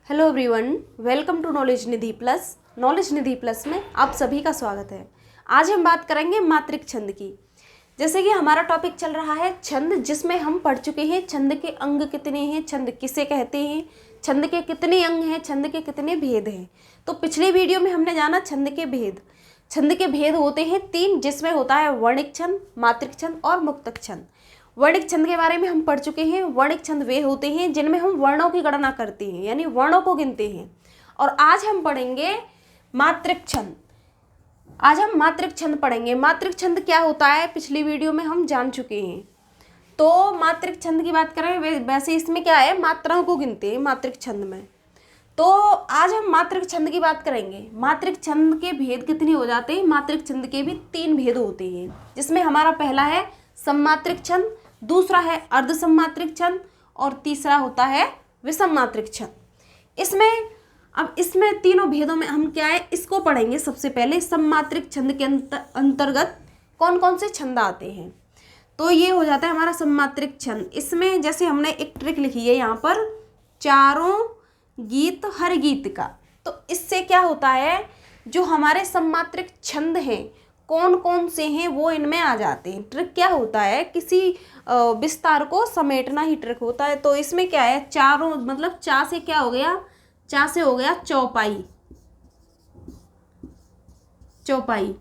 Hello everyone, welcome to knowledge Nidhi plus. Knowledge Nidhi plus में आप सभी का स्वागत है। आज हम बात करेंगे मात्रिक छंद की। जैसे कि हमारा टॉपिक चल रहा है छंद, जिसमें हम पढ़ चुके हैं छंद के अंग कितने हैं, छंद किसे कहते हैं, छंद के कितने अंग हैं, छंद के कितने भेद हैं। तो पिछले वीडियो में हमने जाना छंद के भेद। छंद के भेद होते हैं 3, जिसमें होता है वर्णिक छंद, मात्रिक छंद और मुक्तक छंद। वर्णिक छंद के बारे में हम पढ़ चुके हैं। वर्णिक छंद वे होते हैं जिनमें हम वर्णों की गणना करते हैं, यानी वर्णों को गिनते हैं। और आज हम पढ़ेंगे मात्रिक छंद। आज हम मात्रिक छंद पढ़ेंगे। मात्रिक छंद क्या होता है पिछली वीडियो में हम जान चुके हैं। तो मात्रिक छंद की बात करें, वैसे इसमें क्या है, मात्राओं को गिनते हैं मात्रिक छंद में। तो आज हम मात्रिक छंद की बात करेंगे। मात्रिक छंद के भेद कितने हो जाते हैं? मात्रिक छंद के भी 3 भेद होते हैं, जिसमें हमारा पहला है सममात्रिक छंद, दूसरा है अर्ध सममात्रिक छंद और तीसरा होता है विषम मात्रिक छंद। इसमें तीनों भेदों में हम क्या है, इसको पढ़ेंगे। सबसे पहले सममात्रिक छंद के अंतर्गत कौन कौन से छंद आते हैं। तो ये हो जाता है हमारा सममात्रिक छंद। इसमें जैसे हमने एक ट्रिक लिखी है यहाँ पर, चारों गीत हर गीत का। तो इससे क्या होता है, जो हमारे सममात्रिक छंद हैं कौन कौन से हैं वो इनमें आ जाते हैं। ट्रिक क्या होता है, किसी विस्तार को समेटना ही ट्रिक होता है। तो इसमें क्या है, चारों मतलब चा से क्या हो गया, चा से हो गया चौपाई, चौपाई।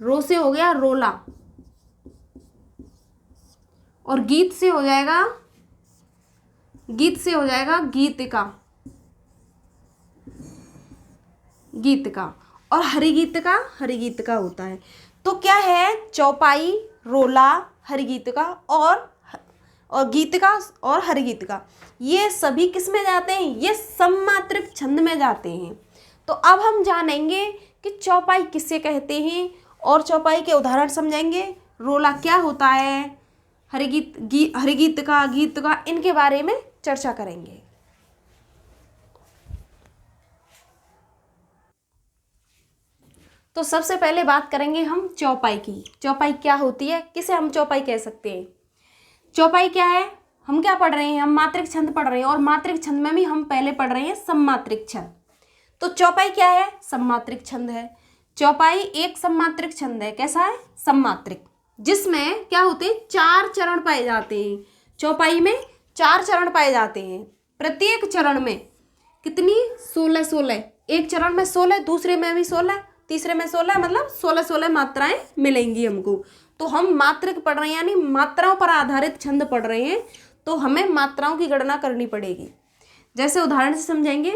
रो से हो गया रोला, और गीत से हो जाएगा, गीत से हो जाएगा गीतिका, गीतिका। और हरिगीत का, हरिगीत का होता है। तो क्या है, चौपाई, रोला, हरिगीत का और गीत का और हरिगीत का, ये सभी किस में जाते हैं, ये सममात्रिक छंद में जाते हैं। तो अब हम जानेंगे कि चौपाई किसे कहते हैं और चौपाई के उदाहरण समझेंगे। रोला क्या होता है, हरिगीत का, गीत का, इनके बारे में चर्चा करेंगे। तो सबसे पहले बात करेंगे हम चौपाई की। चौपाई क्या होती है, किसे हम चौपाई कह सकते हैं। चौपाई क्या है, हम क्या पढ़ रहे हैं, हम मात्रिक छंद पढ़ रहे हैं, और मात्रिक छंद में भी हम पहले पढ़ रहे हैं सममात्रिक छंद। तो चौपाई क्या है, सममात्रिक छंद है। चौपाई एक सममात्रिक छंद है। कैसा है, सममात्रिक, जिसमें क्या होते हैं, 4 चरण पाए जाते हैं। चौपाई में 4 चरण पाए जाते हैं। प्रत्येक चरण में कितनी, 16 एक चरण में 16, दूसरे में भी 16, तीसरे में 16, मतलब 16 मात्राएं मिलेंगी हमको। तो हम मात्रिक पढ़ रहे हैं, यानी मात्राओं पर आधारित छंद पढ़ रहे हैं, तो हमें मात्राओं की गणना करनी पड़ेगी। जैसे उदाहरण से समझेंगे।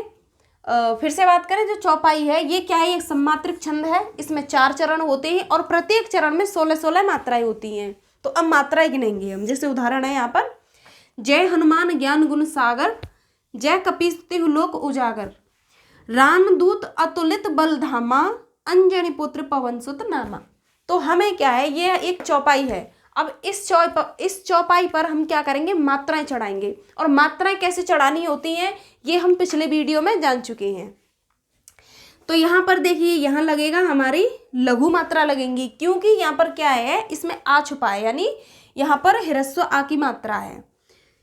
फिर से बात करें, जो चौपाई है ये क्या है, एक सममात्रिक छंद है। इसमें 4 चरण होते हैं और प्रत्येक चरण में 16 मात्राएं होती हैं। तो अब मात्राएं गिनेंगे हम। जैसे उदाहरण है यहाँ पर, जय हनुमान ज्ञान गुण सागर, जय कपीस तिहु लोक उजागर, रामदूत अतुलित बल धामा, अंजनी पुत्र पवन सुत नामा। तो हमें क्या है, ये एक चौपाई है। अब इस चौपाई पर हम क्या करेंगे, मात्राएं चढ़ाएंगे। और मात्राएं कैसे चढ़ानी होती हैं ये हम पिछले वीडियो में जान चुके हैं। तो यहाँ पर देखिए, यहाँ लगेगा हमारी लघु मात्रा लगेंगी, क्योंकि यहाँ पर क्या है, इसमें आ छुपा है, यानी यहाँ पर ह्रस्व आ की मात्रा है।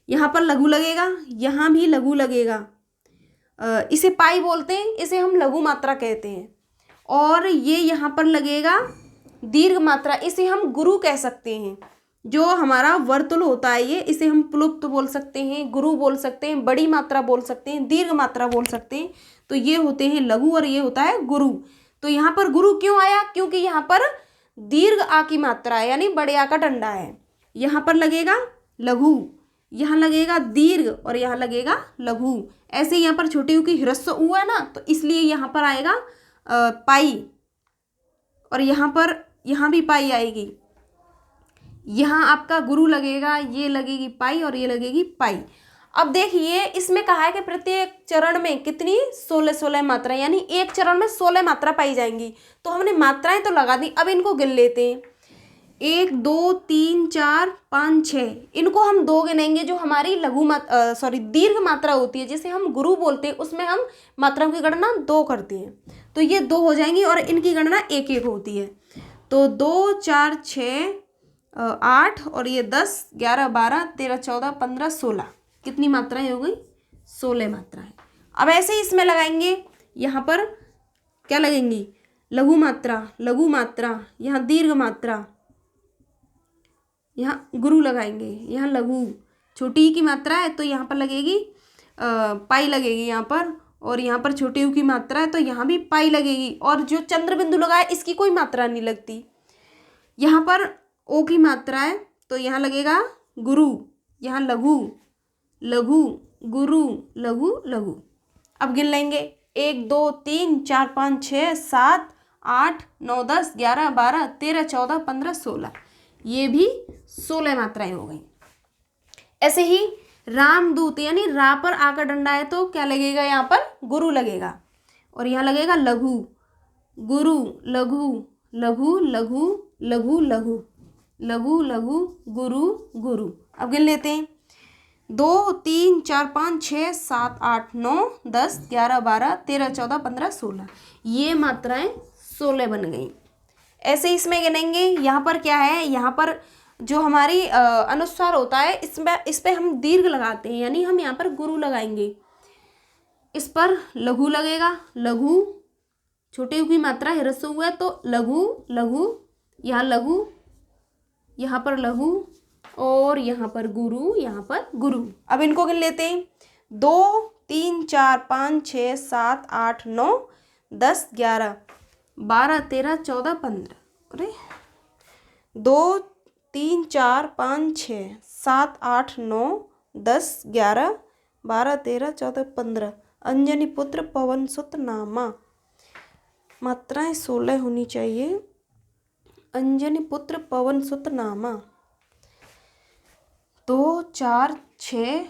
यहाँ पर लघु लगेगा, यहाँ भी लघु लगेगा। इसे पाई बोलते हैं, इसे हम लघु मात्रा कहते हैं। और ये यहाँ पर लगेगा दीर्घ मात्रा, इसे हम गुरु कह सकते हैं। जो हमारा वर्तुल होता है ये, इसे हम प्लुप्त बोल सकते हैं, गुरु बोल सकते हैं, बड़ी मात्रा बोल सकते हैं, दीर्घ मात्रा बोल सकते हैं। तो ये होते हैं लघु और ये होता है गुरु। तो यहाँ पर गुरु क्यों आया, क्योंकि यहाँ पर दीर्घ आ की मात्रा है, यानी बड़े आ का डंडा है। यहाँ पर लगेगा लघु, यहाँ लगेगा दीर्घ और यहाँ लगेगा लघु। ऐसे यहाँ पर छोटी ऊ की ह्रस्व ऊ है ना, तो इसलिए यहाँ पर आएगा पाई, और यहाँ भी पाई आएगी। यहाँ आपका गुरु लगेगा, ये लगेगी पाई और ये लगेगी पाई। अब देखिए, इसमें कहा है कि प्रत्येक चरण में कितनी, 16 मात्राएं, यानी एक चरण में 16 मात्रा पाई जाएंगी। तो हमने मात्राएं तो लगा दी, अब इनको गिन लेते हैं। 1 2 3 4 5 6, इनको हम 2 गिनेंगे। जो हमारी दीर्घ मात्रा होती है, जिसे हम गुरु बोलते हैं, उसमें हम मात्राओं की गणना 2 करते हैं। तो ये 2 हो जाएंगी और इनकी गणना 1 होती है। तो 2 4 6 8 और ये 10 11 12 13 14 15 16, कितनी मात्राएं हो गई, 16 मात्राएं। अब ऐसे ही इसमें लगाएंगे, यहाँ पर क्या लगेंगी, लघु मात्रा, लघु मात्रा, यहाँ दीर्घ मात्रा, यहाँ गुरु लगाएंगे, यहाँ लघु, छोटी ई की मात्रा है तो यहाँ पर लगेगी पाई लगेगी यहाँ पर, और यहाँ पर छोटे यू की मात्रा है तो यहाँ भी पाई लगेगी, और जो चंद्र बिंदु लगा है इसकी कोई मात्रा नहीं लगती। यहाँ पर ओ की मात्रा है तो यहाँ लगेगा गुरु, यहाँ लघु, लघु, गुरु, लघु, लघु। अब गिन लेंगे, 1 2 3 4 5 6 7 8 9 10 11 12 13 14 15 16, ये भी 16 मात्राएं हो गई। ऐसे ही रामदूत यानी रा पर आ का डंडा है तो क्या लगेगा, यहाँ पर गुरु लगेगा, और यहाँ लगेगा लघु, गुरु, लघु, लघु, लघु, लघु, लघु, लघु, लघु, गुरु, गुरु। अब गिन लेते हैं, 2 3 4 5 6 7 8 9 10 11 12 13 14 15 16, ये मात्राएं 16 बन गई। ऐसे ही इसमें गिनेंगे, यहाँ पर क्या है, यहाँ पर जो हमारी अनुस्वार होता है इस पे हम दीर्घ लगाते हैं, यानी हम यहाँ पर गुरु लगाएंगे, इस पर लघु लगेगा, लघु, छोटे यू की मात्रा ह्रस्व हुआ है तो लघु, लघु, यहाँ लघु, यहाँ पर लघु, और यहाँ पर गुरु, यहाँ पर गुरु। अब इनको गिन लेते हैं, 2 3 4 5 6 7 8 9 10 11 12 13 14 15, अरे 2 3 4 5 6 7 8 9 10 11 12 13 14 15, अंजनी पुत्र पवन सुत नामा, मात्राएं 16 होनी चाहिए, अंजनी पुत्र पवन सुत नामा। 2 4 6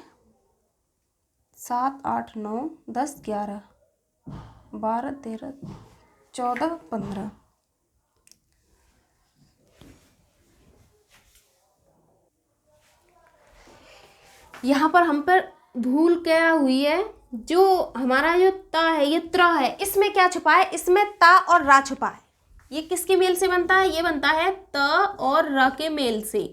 7 8 9 10 11 12 13 14 15, यहाँ पर हम पर भूल क्या हुई है, जो हमारा जो ता है ये त्र है, इसमें क्या छुपा है, इसमें ता और रा छुपा है। ये किसके मेल से बनता है, ये बनता है त और र के मेल से।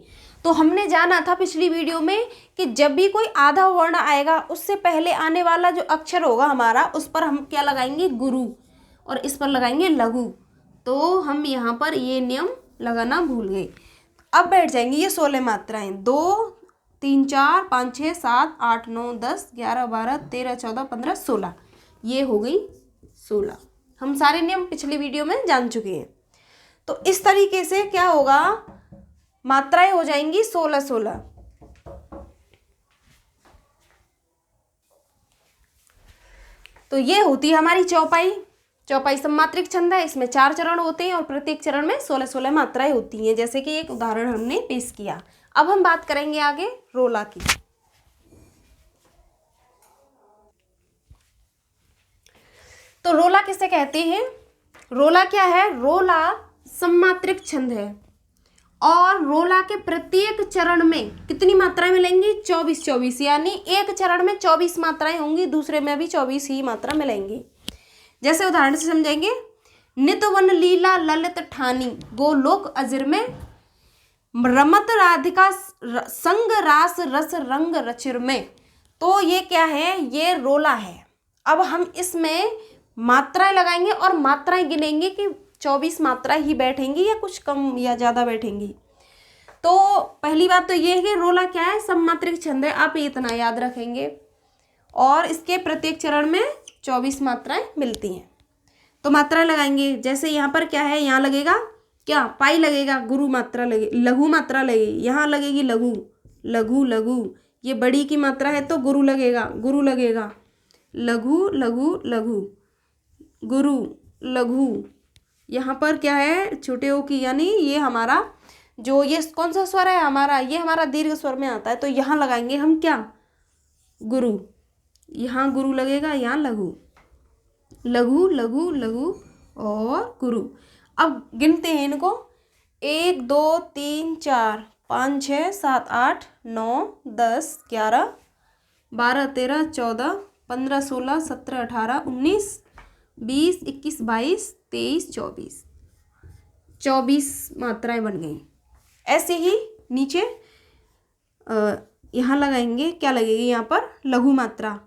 तो हमने जाना था पिछली वीडियो में कि जब भी कोई आधा वर्ण आएगा उससे पहले आने वाला जो अक्षर होगा हमारा, उस पर हम क्या लगाएंगे, गुरु, और इस पर लगाएंगे लघु। तो हम यहाँ पर ये नियम लगाना भूल गए। अब बैठ जाएंगी ये 16 मात्राएं, 2 3 4 5 6 7 8 9 10 11 12 13 14 15 16, ये हो गई 16। हम सारे नियम पिछली वीडियो में जान चुके हैं। तो इस तरीके से क्या होगा, मात्राएं हो जाएंगी 16 16। तो ये होती है हमारी चौपाई। चौपाई सम्मात्रिक छंद है, इसमें 4 चरण होते हैं और प्रत्येक चरण में 16 16 मात्राएं होती हैं, जैसे कि एक उदाहरण हमने पेश किया। अब हम बात करेंगे आगे रोला की। तो रोला किसे कहते हैं, रोला क्या है, रोला सम्मात्रिक छंद है, और रोला के प्रत्येक चरण में कितनी मात्राएं मिलेंगी, 24 24, यानी एक चरण में 24 मात्राएं होंगी, दूसरे में भी 24 ही मात्रा मिलेंगी। जैसे उदाहरण से समझेंगे, नित वन लीला ललित ठानी, गोलोक अजिर में रमत राधिका संग रास रस रंग रचिर में। तो ये क्या है, ये रोला है। अब हम इसमें मात्राएं लगाएंगे और मात्राएं गिनेंगे कि 24 मात्राएं ही बैठेंगी या कुछ कम या ज़्यादा बैठेंगी। तो पहली बात तो ये है कि रोला क्या है, सम्मात्रिक छंद है, आप इतना याद रखेंगे, और इसके प्रत्येक चरण में 24 मात्राएं मिलती हैं। तो मात्रा लगाएंगे, जैसे यहाँ पर क्या है, यहाँ लगेगा क्या, पाई लगेगा, गुरु मात्रा लगे, लघु मात्रा लगेगी, यहाँ लगेगी लघु, लघु, लघु, ये बड़ी की मात्रा है तो गुरु लगेगा, गुरु लगेगा, लघु, लघु, लघु, गुरु, लघु। यहाँ पर क्या है, छोटे ओ की, यानी ये हमारा जो ये कौन सा स्वर है हमारा, ये हमारा दीर्घ स्वर में आता है, तो यहाँ लगाएंगे हम क्या, गुरु, यहाँ गुरु लगेगा, यहाँ लघु, लघु, लघु, लघु और गुरु। अब गिनते हैं इनको, 1 2 3 4 5 6 7 8 9 10 11 12 13 14 15 16 17 18 19 20 21 22 23 24, 24 मात्राएं बन गई। ऐसे ही नीचे यहाँ लगाएंगे, क्या लगेगी यहाँ पर, लघु मात्रा,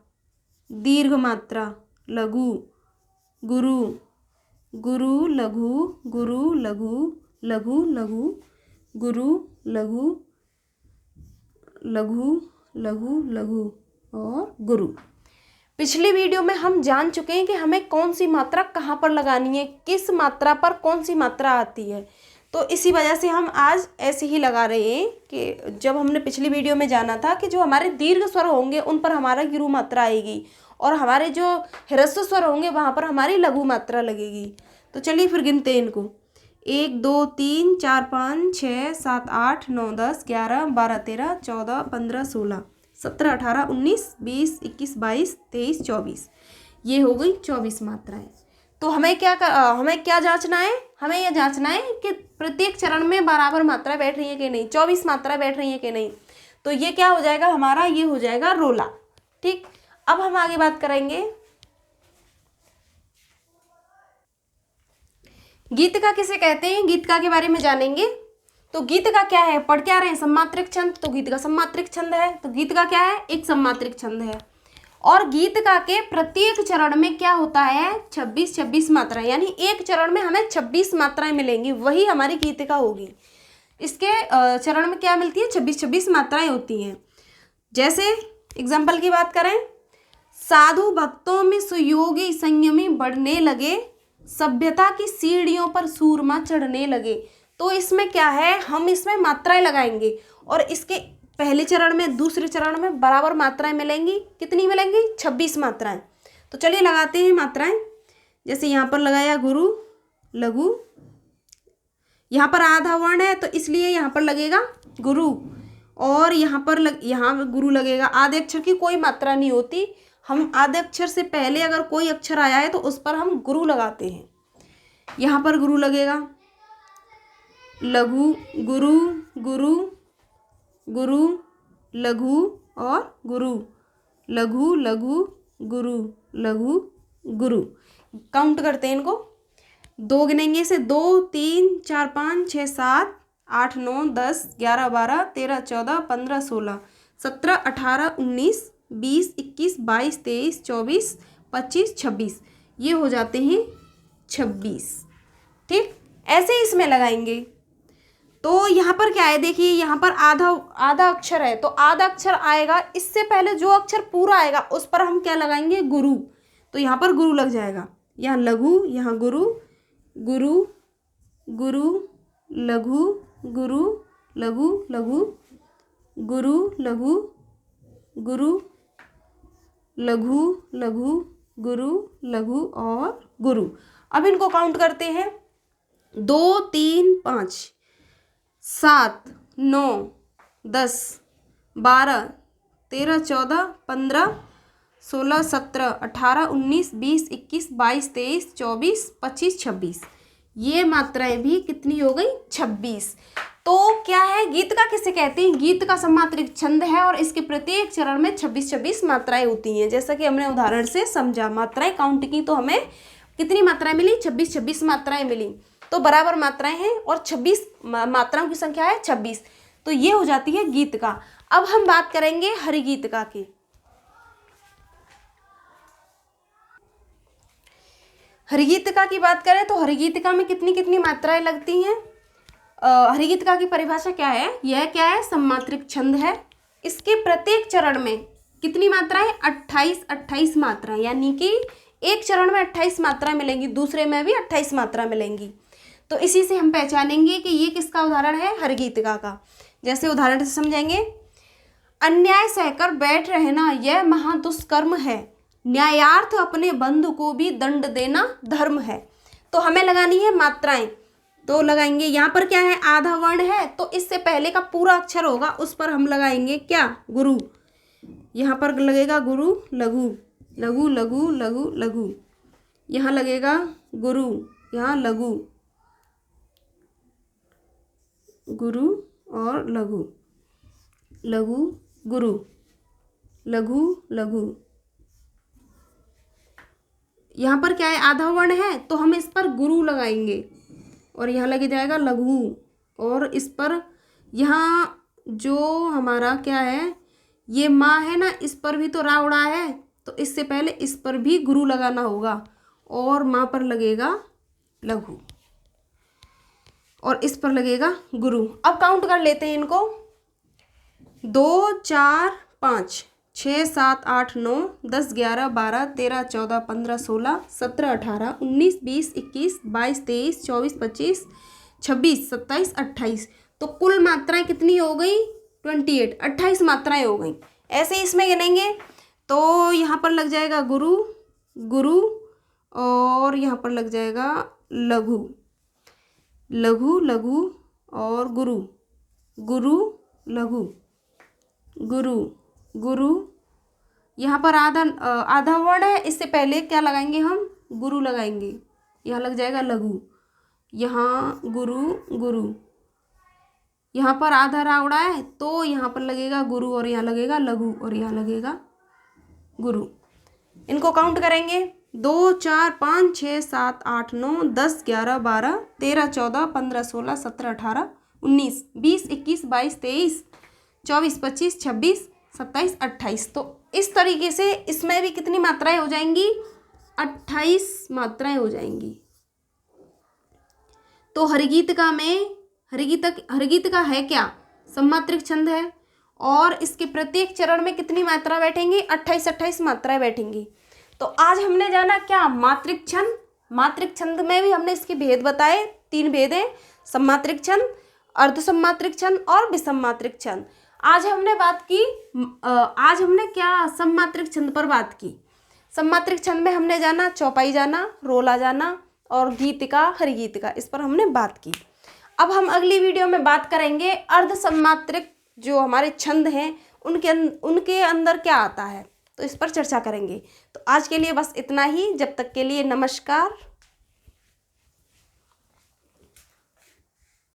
दीर्घ मात्रा लघु, गुरु, गुरु लघु, गुरु लघु, लघु लघु, गुरु लघु, लघु लघु लघु और गुरु। पिछली वीडियो में हम जान चुके हैं कि हमें कौन सी मात्रा कहाँ पर लगानी है, किस मात्रा पर कौन सी मात्रा आती है। तो इसी वजह से हम आज ऐसे ही लगा रहे हैं कि जब हमने पिछली वीडियो में जाना था कि जो हमारे दीर्घ स्वर होंगे उन पर हमारा गुरु मात्रा आएगी और हमारे जो ह्रस्व स्वर होंगे वहाँ पर हमारी लघु मात्रा लगेगी। तो चलिए फिर गिनते हैं इनको। 1 2 3 4 5 6 7 8 9 10 11 12 13 14 15 16 17 18 19 20 21 22 23 24, ये हो गई 24 मात्राएं। तो हमें क्या जांचना है? हमें यह जांचना है कि प्रत्येक चरण में बराबर मात्रा बैठ रही है कि नहीं, 24 मात्रा बैठ रही है कि नहीं। तो ये क्या हो जाएगा हमारा, ये हो जाएगा रोला। ठीक, अब हम आगे बात करेंगे। गीतिका किसे कहते हैं, गीतिका के बारे में जानेंगे। तो गीतिका क्या है, पढ़ क्या रहे हैं, सम्मात्रिक छंद। तो गीतिका सम्मात्रिक छंद है। तो गीतिका क्या है, एक सम्मात्रिक छंद है। और गीतिका के प्रत्येक चरण में क्या होता है, 26 मात्राएं, यानी एक चरण में हमें 26 मात्राएं मिलेंगी, वही हमारी गीतिका होगी। इसके चरण में क्या मिलती है, 26 मात्राएं होती हैं। जैसे एग्जाम्पल की बात करें, साधु भक्तों में सुयोगी संयमी बढ़ने लगे, सभ्यता की सीढ़ियों पर सूरमा चढ़ने लगे। तो इसमें क्या है, हम इसमें मात्राएं लगाएंगे और इसके पहले चरण में दूसरे चरण में बराबर मात्राएं मिलेंगी। कितनी मिलेंगी, 26 मात्राएं। तो चलिए लगाते हैं मात्राएं। जैसे यहाँ पर लगाया गुरु लघु, यहाँ पर आधा वर्ण है तो इसलिए यहाँ पर लगेगा गुरु, और यहाँ गुरु लगेगा। आधे अक्षर की कोई मात्रा नहीं होती, हम आधे अक्षर से पहले अगर कोई अक्षर आया है तो उस पर हम गुरु लगाते हैं। यहाँ पर गुरु लगेगा, लघु, गुरु, गुरु, गुरु, लघु और गुरु, लघु लघु, गुरु, लघु, गुरु। काउंट करते हैं इनको, 2 गिनेंगे से 2 3 4 5 6 7 8 9 10 11 12 13 14 15 16 17 18 19 20 21 22 23 24 25 26, ये हो जाते हैं 26। ठीक, ऐसे ही इसमें लगाएंगे। तो यहाँ पर क्या है, देखिए यहाँ पर आधा अक्षर है, तो आधा अक्षर आएगा, इससे पहले जो अक्षर पूरा आएगा उस पर हम क्या लगाएंगे, गुरु। तो यहाँ पर गुरु लग जाएगा, यहाँ लघु, यहाँ गुरु, गुरु, गुरु, लघु, गुरु, लघु, लघु, गुरु, लघु, गुरु, लघु, लघु, गुरु, लघु और गुरु। अब इनको काउंट करते हैं, 2 3 5 7 9 10 12 13 14 15 16 17 18 19 20 21 22 23 24 25 26, ये मात्राएं भी कितनी हो गई, 26। तो क्या है, गीतिका किसे कहते हैं, गीत का सम्मात्रिक छंद है और इसके प्रत्येक चरण में 26 मात्राएं होती हैं। जैसा कि हमने उदाहरण से समझा, मात्राएं काउंट की तो हमें कितनी मात्राएं मिली, 26 मात्राएं मिली। तो बराबर मात्राएं हैं और 26 मात्राओं की संख्या है 26, तो ये हो जाती है गीतिका। अब हम बात करेंगे हरिगीतिका की। हरिगीतिका की बात करें तो हरिगीतिका में कितनी कितनी मात्राएं लगती हैं। हरिगीतिका की परिभाषा क्या है, यह क्या है, सम्मात्रिक छंद है। इसके प्रत्येक चरण में कितनी मात्राएं, 28 मात्राएं, यानी कि एक चरण में 28 मात्राएं मिलेंगी, दूसरे में भी 28 मात्रा मिलेंगी। तो इसी से हम पहचानेंगे कि ये किसका उदाहरण है, हरिगीतिका का। जैसे उदाहरण से समझेंगे, अन्याय सहकर बैठ रहना यह महादुष्कर्म है, न्यायार्थ अपने बंधु को भी दंड देना धर्म है। तो हमें लगानी है मात्राएं, तो लगाएंगे, यहाँ पर क्या है, आधा वर्ण है तो इससे पहले का पूरा अक्षर होगा उस पर हम लगाएंगे क्या, गुरु। यहाँ पर लगेगा गुरु, लघु, लघु लघु लघु लघु, यहाँ लगेगा गुरु, यहाँ लघु, गुरु और लघु, लघु गुरु, लघु लघु। यहाँ पर क्या है, आधा वर्ण है तो हम इस पर गुरु लगाएंगे और यहाँ लग जाएगा लघु, और इस पर यहाँ जो हमारा क्या है, ये माँ है ना, इस पर भी तो रा उड़ा है तो इससे पहले इस पर भी गुरु लगाना होगा और माँ पर लगेगा लघु और इस पर लगेगा गुरु। अब काउंट कर लेते हैं इनको। 2 4 5 6 7 8 9 10 11 12 13 14 15 16 17 18 19 20 21 22 23 24 25 26 27 28। तो कुल मात्राएं कितनी हो गई? 28, 28 मात्राएं हो गई। ऐसे ही इसमें गिनेंगे तो यहाँ पर लग जाएगा गुरु गुरु और यहाँ पर लग जाएगा लघु लघु लघु और गुरु गुरु लघु गुरु गुरु। यहाँ पर आधा वर्ड है, इससे पहले क्या लगाएंगे हम? गुरु लगाएंगे। यहाँ लग जाएगा लघु, यहाँ गुरु गुरु। यहाँ पर आधा रावड़ा है तो यहाँ पर लगेगा गुरु और यहाँ लगेगा लघु और यहाँ लगेगा गुरु। इनको काउंट करेंगे। 2 4 5 6 7 8 9 10 11 12 13 14 15 16 17 18 19 20 21 22 23 24 25 26 27 28। तो इस तरीके से इसमें भी कितनी मात्राएं हो जाएंगी? 28 मात्राएं हो जाएंगी। तो हरिगीतिका में हरिगीतिका है क्या? सम्मात्रिक छंद है और इसके प्रत्येक चरण में कितनी मात्रा बैठेंगी? 28 मात्राएं बैठेंगी। तो आज हमने जाना क्या? मात्रिक छंद। मात्रिक छंद में भी हमने इसके भेद बताए, 3 भेद हैं, सम्मात्रिक छंद, अर्धसम्मात्रिक छंद और विसम्मात्रिक छंद। आज हमने बात की आज हमने क्या सम्मात्रिक छंद पर बात की। सम्मात्रिक छंद में हमने जाना चौपाई जाना, रोला जाना और गीतिका हरिगीतिका, इस पर हमने बात की। अब हम अगली वीडियो में बात करेंगे अर्धसम्मात्रिक जो हमारे छंद हैं उनके अंदर क्या आता है, तो इस पर चर्चा करेंगे। तो आज के लिए बस इतना ही। जब तक के लिए नमस्कार।